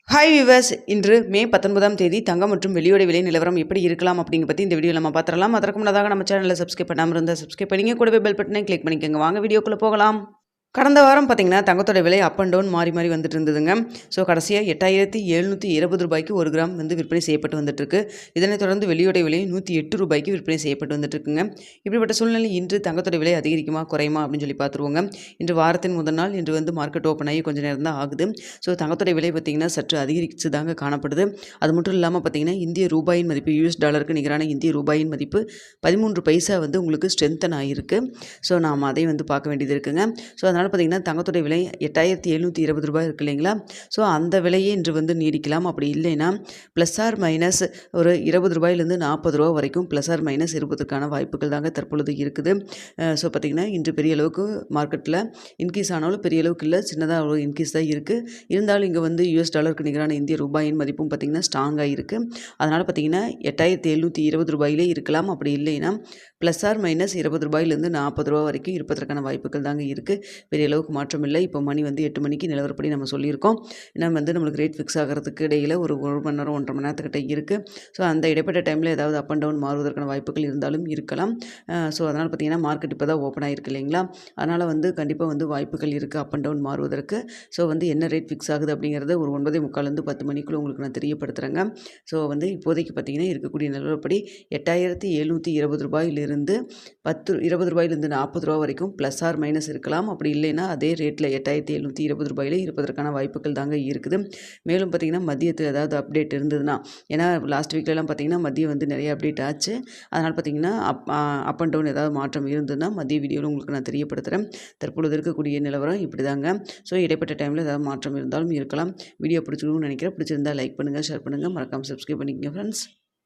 Hi viewers, இன்று மே 19ஆம் தேதி தங்கம் மற்றும் வெள்ளியோட விலை நிலவரம் எப்படி இருக்கலாம் அப்படிங்க பற்றி இந்த வீடியோ நம்ம பார்த்துடலாம். அதற்கு முன்னதாக நம்ம சேனலில் சப்ஸ்கிரைப் பண்ணாமல் இருந்தால் சப்ஸ்கிரைப் பண்ணிங்க, கூடவே பெல் பட்டனை கிளிக் பண்ணிக்கோங்க. வாங்க வீடியோக்குள்ளே போகலாம். கடந்த வாரம் பார்த்திங்கன்னா தங்கத்தோட விலை அப் அண்ட் டவுன் மாறி மாறி வந்துட்டு இருந்ததுங்க. ஸோ கடைசியாக 8720 ரூபாய்க்கு ஒரு கிராம் வந்து விற்பனை செய்யப்பட்டு வந்துட்டுருக்கு. இதனைத் தொடர்ந்து வெள்ளியோட விலை 108 ரூபாய்க்கு விற்பனை செய்யப்பட்டு வந்துட்டுருக்குங்க. இப்படிப்பட்ட சூழ்நிலை இன்று தங்கத்தோட விலை அதிகரிக்குமா குறையுமா அப்படின்னு சொல்லி பார்த்துருவோங்க. இன்று வாரத்தின் முதல் நாள் இன்று வந்து மார்க்கெட் ஓப்பன் ஆகி கொஞ்சம் நேரம் தான் ஆகுது. ஸோ தங்கத்தோட விலை பார்த்திங்கன்னா சற்று அதிகரித்து தாங்க காணப்படுது. அது மட்டும் இல்லாமல் பார்த்திங்கன்னா இந்திய ரூபாயின் மதிப்பு யூஎஸ் டாலருக்கு நிகரான இந்திய ரூபாயின் மதிப்பு 13 பைசா வந்து உங்களுக்கு ஸ்ட்ரென்தன் ஆகிருக்கு. ஸோ நாம் அதை வந்து பார்க்க வேண்டியது இருக்குங்க. ஸோ அதனால் பார்த்திங்கன்னா தங்கத்தோடைய விலை 8720 ரூபாய் இருக்குது இல்லைங்களா. ஸோ அந்த விலையே இன்று வந்து நீடிக்கலாம். அப்படி இல்லைன்னா ப்ளஸ் ஆர் மைனஸ் ஒரு 20 ரூபாயிலேருந்து 40 ரூபா வரைக்கும் ப்ளஸ் ஆர் மைனஸ் இருப்பதற்கான வாய்ப்புகள் தாங்க தற்பொழுது இருக்குது. ஸோ பார்த்திங்கன்னா இன்று பெரிய அளவுக்கு மார்க்கெட்டில் இன்க்ரீஸ் ஆனாலும் பெரிய அளவுக்கு இல்லை, சின்னதாக ஒரு இன்க்ரீஸ் தான் இருக்குது. இருந்தாலும் இங்கே வந்து யூஎஸ் டாலருக்கு நிகரான இந்திய ரூபாயின் மதிப்பும் பார்த்திங்கன்னா ஸ்ட்ராங்காக இருக்குது. அதனால் பார்த்திங்கன்னா 8720 ரூபாயிலே இருக்கலாம். அப்படி இல்லைன்னா ப்ளஸ் ஆர் மைனஸ் 20 ரூபாயிலேருந்து 40 ரூபா வரைக்கும் இருப்பதற்கான வாய்ப்புகள் தாங்க இருக்குது. பெரிய அளவுக்கு மாற்றம் இல்லை. இப்போ மணி வந்து 8 மணிக்கு நிலவரப்படி நம்ம சொல்லியிருக்கோம். நம்ம வந்து நம்மளுக்கு ரேட் ஃபிக்ஸ் ஆகிறதுக்கு இடையில் ஒரு 1 மணி நேரம் 1.5 மணி நேரத்துக்கிட்ட இருக்குது. ஸோ அந்த இடைப்பட்ட டைமில் ஏதாவது அப் அண்ட் டவுன் மாறுவதற்கான வாய்ப்புகள் இருந்தாலும் இருக்கலாம். ஸோ அதனால் பார்த்திங்கன்னா மார்க்கெட் இப்போ தான் ஓப்பன் ஆகிருக்கு இல்லைங்களா. அதனால் வந்து கண்டிப்பாக வந்து வாய்ப்புகள் இருக்குது அப் அண்ட் டவுன் மாறுவதற்கு. ஸோ வந்து என்ன ரேட் ஃபிக்ஸ் ஆகுது அப்படிங்கிறத ஒரு 9:45 10 மணிக்குள்ளே உங்களுக்கு நான் தெரியப்படுத்துகிறேங்க. ஸோ வந்து இப்போதைக்கு பார்த்திங்கன்னா இருக்கக்கூடிய நிலவரப்படி 8720 ரூபாயிலிருந்து 20 ரூபாயிலிருந்து 40 ரூபா வரைக்கும் ப்ளஸ் ஆர் மைனஸ் இருக்கலாம். அப்படி இல்லைன்னா அதே ரேட்டில் 8720 ரூபாயிலே இருப்பதற்கான வாய்ப்புகள் தாங்க இருக்குது. மேலும் பார்த்திங்கன்னா மதியத்தில் ஏதாவது அப்டேட் இருந்ததுன்னா, ஏன்னா லாஸ்ட் வீக்லலாம் பார்த்திங்கன்னா மதியம் வந்து நிறைய அப்டேட் ஆச்சு. அதனால் பார்த்திங்கன்னா அப் அண்ட் டவுன் ஏதாவது மாற்றம் இருந்ததுன்னா மதிய வீடியோவில் உங்களுக்கு நான் தெரியப்படுத்துகிறேன். தற்பொழுது இருக்கக்கூடிய நிலவரம் இப்படி தாங்க. ஸோ இடைப்பட்ட டைமில் ஏதாவது மாற்றம் இருந்தாலும் இருக்கலாம். வீடியோ பிடிச்சிருக்கும்னு நினைக்கிறேன். பிடிச்சிருந்தால் லைக் பண்ணுங்கள், ஷேர் பண்ணுங்கள், மறக்காமல் சப்ஸ்கிரைப் பண்ணிக்கங்க ஃப்ரெண்ட்ஸ்.